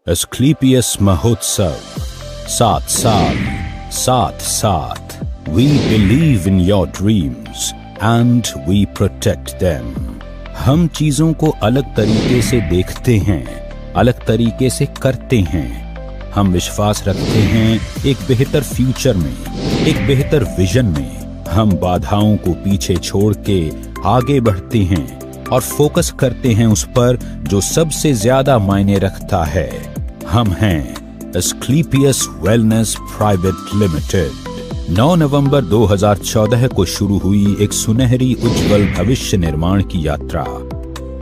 Asclepius महोत्सव 7 साल 7 साथ We believe in your dreams and we protect them। हम चीजों को अलग तरीके से देखते हैं, अलग तरीके से करते हैं। हम विश्वास रखते हैं एक बेहतर फ्यूचर में, एक बेहतर विजन में। हम बाधाओं को पीछे छोड़ के आगे बढ़ते हैं और फोकस करते हैं उस पर जो सबसे ज्यादा मायने रखता है। हम हैं एस्क्लेपियस वेलनेस प्राइवेट लिमिटेड। 9 नवंबर 2014 को शुरू हुई एक सुनहरी उज्जवल भविष्य निर्माण की यात्रा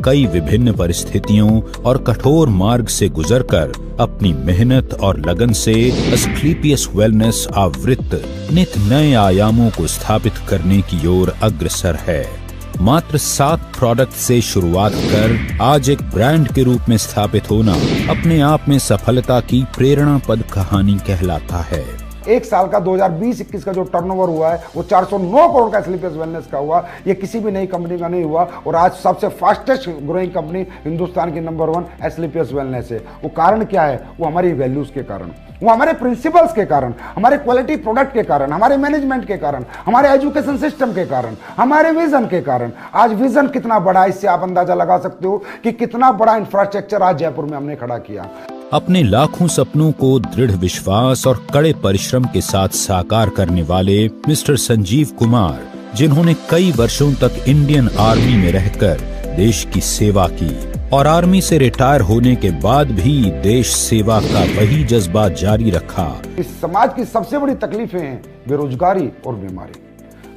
कई विभिन्न परिस्थितियों और कठोर मार्ग से गुजरकर अपनी मेहनत और लगन से एस्क्लेपियस वेलनेस आवृत्त नित नए आयामों को स्थापित करने की ओर अग्रसर है। मात्र 7 प्रोडक्ट से शुरुआत कर आज एक ब्रांड के रूप में स्थापित होना अपने आप में सफलता की प्रेरणापद कहानी कहलाता है। एक साल का 2020-21 का जो टर्नओवर हुआ है वो 409 करोड़ का एस्क्लेपियस वेलनेस का हुआ। ये किसी भी नई कंपनी का नहीं हुआ और आज सबसे फास्टेस्ट ग्रोइंग कंपनी हिंदुस्तान की नंबर 1 एस्क्लेपियस वेलनेस है। वो कारण क्या है? वो हमारी वैल्यूज के कारण, वो हमारे प्रिंसिपल्स के कारण, हमारे क्वालिटी प्रोडक्ट के कारण, हमारे मैनेजमेंट के कारण, हमारे एजुकेशन सिस्टम के कारण, हमारे विजन के कारण। आज विजन कितना बड़ा है इससे आप अंदाजा लगा सकते हो कि कितना बड़ा इंफ्रास्ट्रक्चर आज जयपुर में हमने खड़ा किया। अपने लाखों सपनों को दृढ़ विश्वास और कड़े परिश्रम के साथ साकार करने वाले मिस्टर संजीव कुमार, जिन्होंने कई वर्षों तक इंडियन आर्मी में रहकर देश की सेवा की और आर्मी से रिटायर होने के बाद भी देश सेवा का वही जज्बा जारी रखा। इस समाज की सबसे बड़ी तकलीफें हैं बेरोजगारी और बीमारी,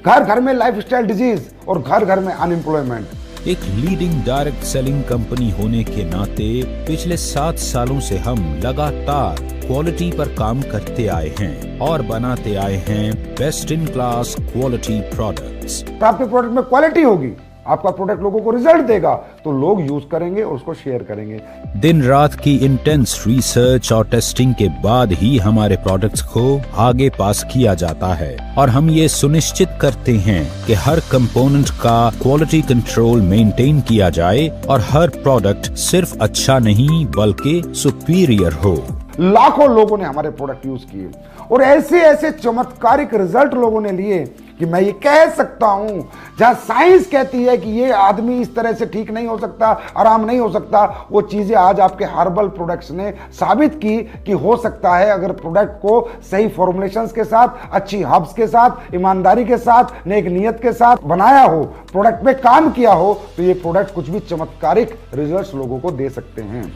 घर घर में लाइफस्टाइल डिजीज और घर घर में अनएम्प्लॉयमेंट। एक लीडिंग डायरेक्ट सेलिंग कंपनी होने के नाते पिछले 7 सालों से हम लगातार क्वालिटी पर काम करते आए हैं और बनाते आए हैं best in class quality products. आपके प्रोडक्ट में क्वालिटी होगी, आपका प्रोडक्ट लोगों को रिजल्ट देगा तो लोग यूज करेंगे और उसको शेयर करेंगे। दिन रात की इंटेंस रिसर्च और टेस्टिंग के बाद ही हमारे प्रोडक्ट्स को आगे पास किया जाता है और हम ये सुनिश्चित करते हैं कि हर कंपोनेंट का क्वालिटी कंट्रोल मेंटेन किया जाए और हर प्रोडक्ट सिर्फ अच्छा नहीं बल्कि सुपीरियर हो। लाखों लोगों ने हमारे प्रोडक्ट यूज किए और ऐसे ऐसे चमत्कारिक रिजल्ट लोगों ने लिए कि मैं ये कह सकता हूं, जहां साइंस कहती है कि ये आदमी इस तरह से ठीक नहीं हो सकता, आराम नहीं हो सकता, वो चीजें आज आपके हर्बल प्रोडक्ट्स ने साबित की कि हो सकता है। अगर प्रोडक्ट को सही फॉर्मुलेशंस के साथ, अच्छी हर्ब्स के साथ, ईमानदारी के साथ, नेक नियत के साथ बनाया हो, प्रोडक्ट पे काम किया हो, तो ये प्रोडक्ट कुछ भी चमत्कारिक रिजल्ट्स लोगों को दे सकते हैं।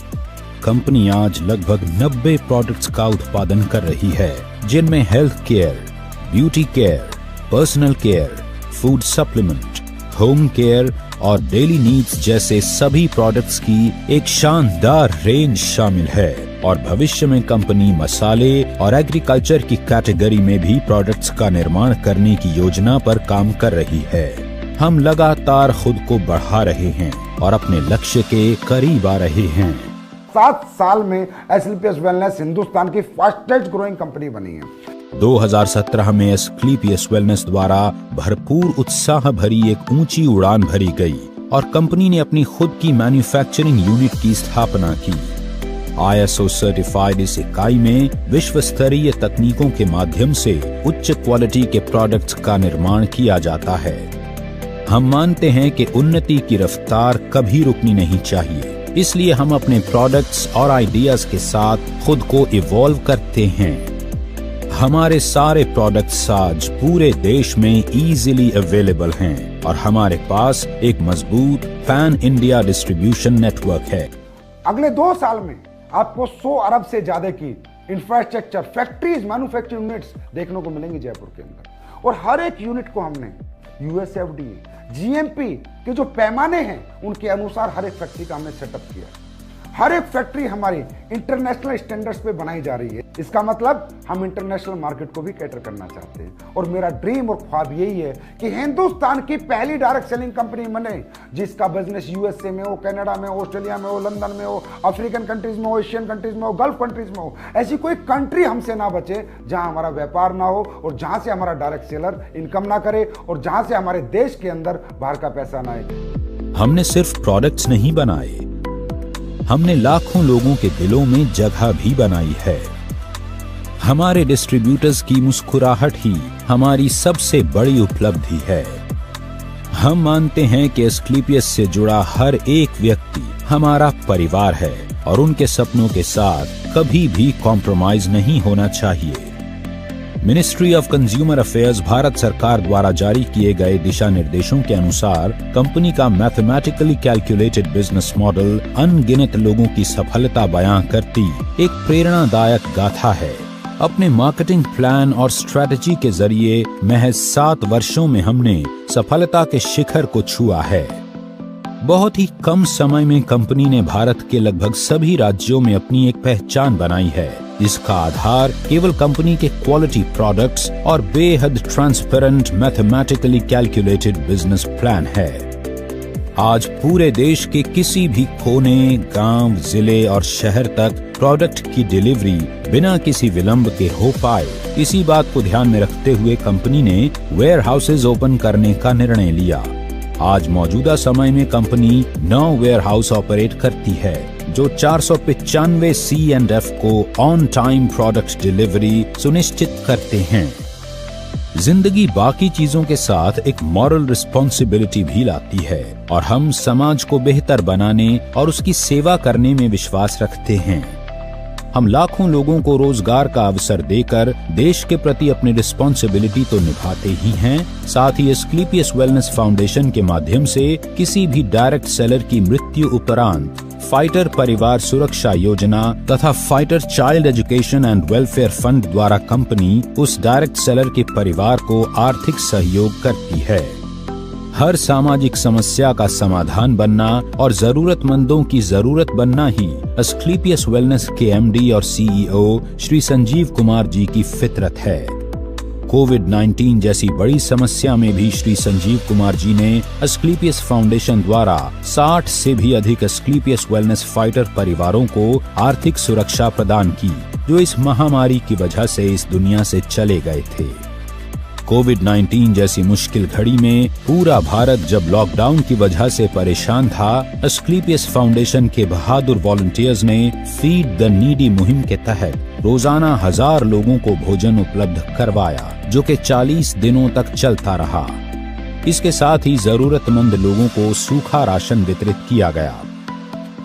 कंपनी आज लगभग 90 प्रोडक्ट्स का उत्पादन कर रही है, जिनमें health care, beauty care, personal care, food supplement, home care और डेली नीड्स जैसे सभी प्रोडक्ट्स की एक शानदार रेंज शामिल है। और भविष्य में कंपनी मसाले और एग्रीकल्चर की कैटेगरी में भी प्रोडक्ट्स का निर्माण करने की योजना पर काम कर रही है। हम लगातार खुद को बढ़ा रहे हैं और अपने लक्ष्य के करीब आ रहे हैं। 7 साल में एस्क्लेपियस वेलनेस हिंदुस्तान की फास्टेस्ट ग्रोइंग कंपनी बनी है। 2017 में एस्क्लेपियस वेलनेस द्वारा भरपूर उत्साह भरी एक ऊंची उड़ान भरी गई और कंपनी ने अपनी खुद की मैन्युफैक्चरिंग यूनिट की स्थापना की। ISO सर्टिफाइड इस इकाई में विश्व स्तरीय तकनीकों के माध्यम से उच्च क्वालिटी के प्रोडक्ट्स का निर्माण किया जाता है। हम मानते हैं कि उन्नति की रफ्तार कभी रुकनी नहीं चाहिए, इसलिए हम अपने प्रोडक्ट्स और आइडियाज के साथ खुद को इवॉल्व करते हैं। हमारे सारे प्रोडक्ट्स आज पूरे देश में इजीली अवेलेबल हैं और हमारे पास एक मजबूत पैन इंडिया डिस्ट्रीब्यूशन नेटवर्क है। अगले 2 साल में आपको 100 अरब से ज्यादा की इंफ्रास्ट्रक्चर, फैक्ट्रीज, मैन्युफैक्चरिंग यूनिट्स देखने को मिलेंगी जयपुर के अंदर और हर एक यूनिट को हमने USFDA, GMP के जो पैमाने हैं उनके अनुसार हर एक फैक्ट्री का हमने सेटअप किया। हर एक फैक्ट्री हमारी इंटरनेशनल स्टैंडर्ड्स पे बनाई जा रही है। इसका मतलब हम इंटरनेशनल मार्केट को भी कैटर करना चाहते हैं और मेरा ड्रीम और ख्वाब यही है कि हिंदुस्तान की पहली डायरेक्ट सेलिंग कंपनी बने जिसका बिजनेस USA में हो, कनाडा में हो, ऑस्ट्रेलिया में हो, लंदन में हो, अफ्रीकन कंट्रीज में हो, एशियन कंट्रीज में हो, गल्फ कंट्रीज में हो। ऐसी कोई कंट्री हमसे ना बचे जहां हमारा व्यापार ना हो और जहां से हमारा डायरेक्ट सेलर इनकम ना करे और जहां से हमारे देश के अंदर बाहर का पैसा ना आए। हमने सिर्फ प्रोडक्ट्स नहीं बनाए, हमने लाखों लोगों के दिलों में जगह भी बनाई है। हमारे डिस्ट्रीब्यूटर्स की मुस्कुराहट ही हमारी सबसे बड़ी उपलब्धि है। हम मानते हैं कि एस्क्लेपियस से जुड़ा हर एक व्यक्ति हमारा परिवार है और उनके सपनों के साथ कभी भी कॉम्प्रोमाइज नहीं होना चाहिए। Ministry of consumer affairs Bharat सरकार द्वारा जारी किए गए दिशा निर्देशों के अनुसार कंपनी का मैथमेटिकली कैलकुलेटेड बिजनेस मॉडल अनगिनत लोगों की सफलता बयां करती एक प्रेरणादायक गाथा है। अपने मार्केटिंग प्लान और स्ट्रेटजी के जरिए महज 7 वर्षों में हमने सफलता के शिखर को छुआ है। बहुत ही कम समय में कंपनी ने भारत के लगभग सभी राज्यों में अपनी एक पहचान बनाई है, जिसका आधार केवल कंपनी के क्वालिटी प्रोडक्ट्स और बेहद transparent mathematically calculated business plan है। आज पूरे देश के किसी भी कोने, गांव, जिले और शहर तक प्रोडक्ट की डिलीवरी बिना किसी विलंब के हो पाए, इसी बात को ध्यान में रखते हुए कंपनी ने वेयर हाउसेज ओपन करने का निर्णय लिया। आज मौजूदा समय में कंपनी 9 वेयर हाउस ऑपरेट करती है, जो 495 C&F को ऑन टाइम प्रोडक्ट डिलीवरी सुनिश्चित करते हैं। जिंदगी बाकी चीजों के साथ एक मॉरल रिस्पॉन्सिबिलिटी भी लाती है और हम समाज को बेहतर बनाने और उसकी सेवा करने में विश्वास रखते हैं। हम लाखों लोगों को रोजगार का अवसर देकर देश के प्रति अपनी रिस्पॉन्सिबिलिटी तो निभाते ही हैं, साथ ही एस्क्लेपियस वेलनेस फाउंडेशन के माध्यम से किसी भी डायरेक्ट सेलर की मृत्यु उपरांत फाइटर परिवार सुरक्षा योजना तथा fighter child education and welfare fund द्वारा कंपनी उस डायरेक्ट सेलर के परिवार को आर्थिक सहयोग करती है। हर सामाजिक समस्या का समाधान बनना और जरूरतमंदों की जरूरत बनना ही एस्क्लेपियस वेलनेस के MD और CEO श्री संजीव कुमार जी की फितरत है। कोविड-19 जैसी बड़ी समस्या में भी श्री संजीव कुमार जी ने एस्क्लेपियस फाउंडेशन द्वारा 60 से भी अधिक एस्क्लेपियस वेलनेस फाइटर परिवारों को आर्थिक सुरक्षा प्रदान की, जो इस महामारी की वजह से इस दुनिया से चले गए थे। कोविड-19 जैसी मुश्किल घड़ी में पूरा भारत जब लॉकडाउन की वजह से परेशान था, एस्क्लेपियस फाउंडेशन के बहादुर वॉलंटियर्स ने फीड द नीडी मुहिम के तहत रोजाना 1000 लोगों को भोजन उपलब्ध करवाया, जो कि 40 दिनों तक चलता रहा। इसके साथ ही जरूरतमंद लोगों को सूखा राशन वितरित किया गया।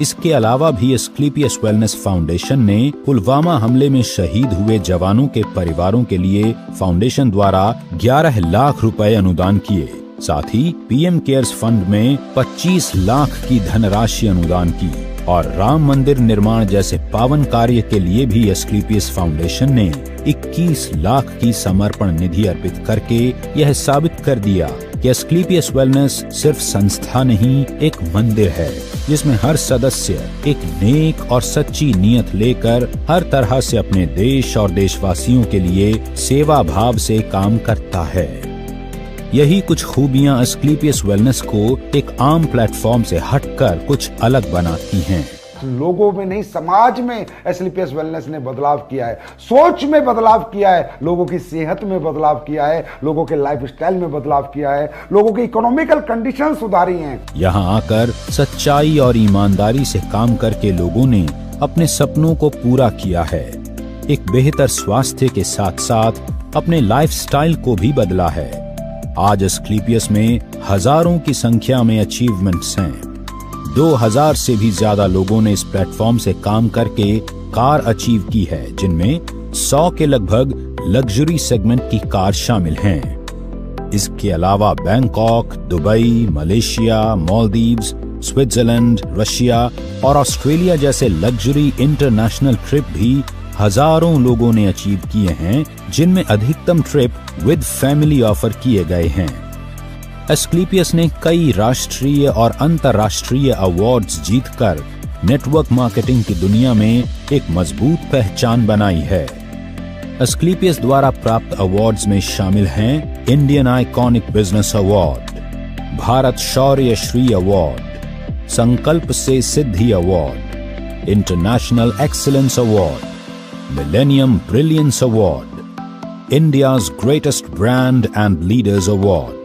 इसके अलावा भी एस्क्लेपियस वेलनेस फाउंडेशन ने पुलवामा हमले में शहीद हुए जवानों के परिवारों के लिए फाउंडेशन द्वारा 11 लाख रुपए अनुदान किए। साथ ही PM केयर्स फंड में 25 लाख की धनराशि अनुदान की और राम मंदिर निर्माण जैसे पावन कार्य के लिए भी एस्क्लेपियस फाउंडेशन ने 21 लाख की समर्पण निधि अर्पित करके यह साबित कर दिया कि एस्क्लेपियस वेलनेस सिर्फ संस्था नहीं, एक मंदिर है जिसमें हर सदस्य एक नेक और सच्ची नीयत लेकर हर तरह से अपने देश और देशवासियों के लिए सेवा भाव से काम करता है। यही कुछ खूबियां एस्क्लेपियस वेलनेस को एक आम प्लेटफॉर्म से हटकर कुछ अलग बनाती हैं। लोगों में नहीं, समाज में एस्क्लेपियस वेलनेस ने बदलाव किया है, सोच में बदलाव किया है, लोगों की सेहत में बदलाव किया है, लोगों के लाइफस्टाइल में बदलाव किया है, लोगों की इकोनॉमिकल कंडीशन सुधारी हैं। यहाँ आकर सच्चाई और ईमानदारी से काम करके लोगों ने अपने सपनों को पूरा किया है। एक बेहतर स्वास्थ्य के साथ साथ अपने लाइफस्टाइल को भी बदला है। आज एस्क्लेपियस में हजारों की संख्या में अचीवमेंट्स हैं। 2000 से भी ज्यादा लोगों ने इस प्लेटफॉर्म से काम करके कार अचीव की है, जिनमें 100 के लगभग लग्जरी सेगमेंट की कार शामिल हैं। इसके अलावा Bangkok, Dubai, Malaysia, Maldives, Switzerland, Russia और ऑस्ट्रेलिया जैसे लग्जरी इंटरनेशनल ट्रिप भी हजारों लोगों ने अचीव किए हैं, जिनमें अधिकतम ट्रिप विद फैमिली ऑफर किए गए हैं। एस्क्लेपियस ने कई राष्ट्रीय और अंतर्राष्ट्रीय अवार्ड्स जीतकर नेटवर्क मार्केटिंग की दुनिया में एक मजबूत पहचान बनाई है। एस्क्लेपियस द्वारा प्राप्त अवार्ड्स में शामिल हैं Indian iconic business award, Bharat Shaurya Shri award, Sankalp से Siddhi award, international excellence award, millennium brilliance award, India's greatest brand and leaders award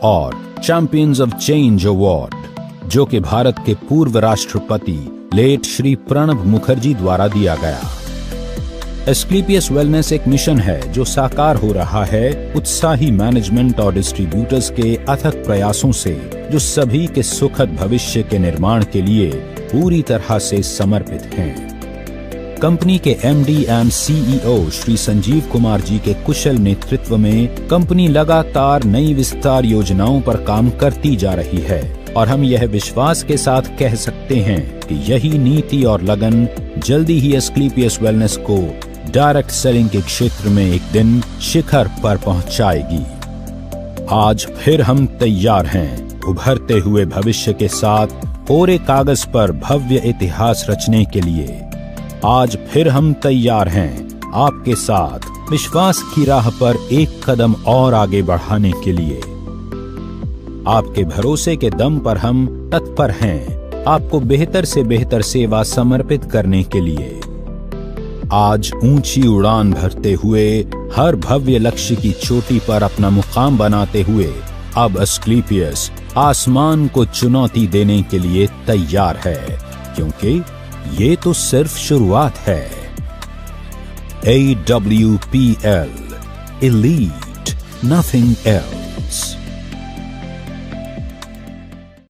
और चैंपियंस ऑफ चेंज अवार्ड, जो कि भारत के पूर्व राष्ट्रपति लेट श्री प्रणब मुखर्जी द्वारा दिया गया। एस्क्लेपियस वेलनेस एक मिशन है जो साकार हो रहा है उत्साही मैनेजमेंट और डिस्ट्रीब्यूटर्स के अथक प्रयासों से, जो सभी के सुखद भविष्य के निर्माण के लिए पूरी तरह से समर्पित हैं। कंपनी के MD and CEO Shri Sanjeev Kumar ji के कुशल नेतृत्व में कंपनी लगातार नई विस्तार योजनाओं पर काम करती जा रही है और हम यह विश्वास के साथ कह सकते हैं कि यही नीति और लगन जल्दी ही एस्क्लेपियस वेलनेस को डायरेक्ट सेलिंग के क्षेत्र में एक दिन शिखर पर पहुंचाएगी। आज फिर हम तैयार हैं उभरते हुए भविष्य के साथ कोरे कागज पर भव्य इतिहास रचने के लिए। आज फिर हम तैयार हैं आपके साथ विश्वास की राह पर एक कदम और आगे बढ़ाने के लिए। आपके भरोसे के दम पर हम तत्पर हैं आपको बेहतर से बेहतर सेवा समर्पित करने के लिए। आज ऊंची उड़ान भरते हुए हर भव्य लक्ष्य की चोटी पर अपना मुकाम बनाते हुए अब एस्क्लेपियस आसमान को चुनौती देने के लिए तैयार है, क्योंकि ये तो सिर्फ शुरुआत है। AWPL, Elite, nothing else।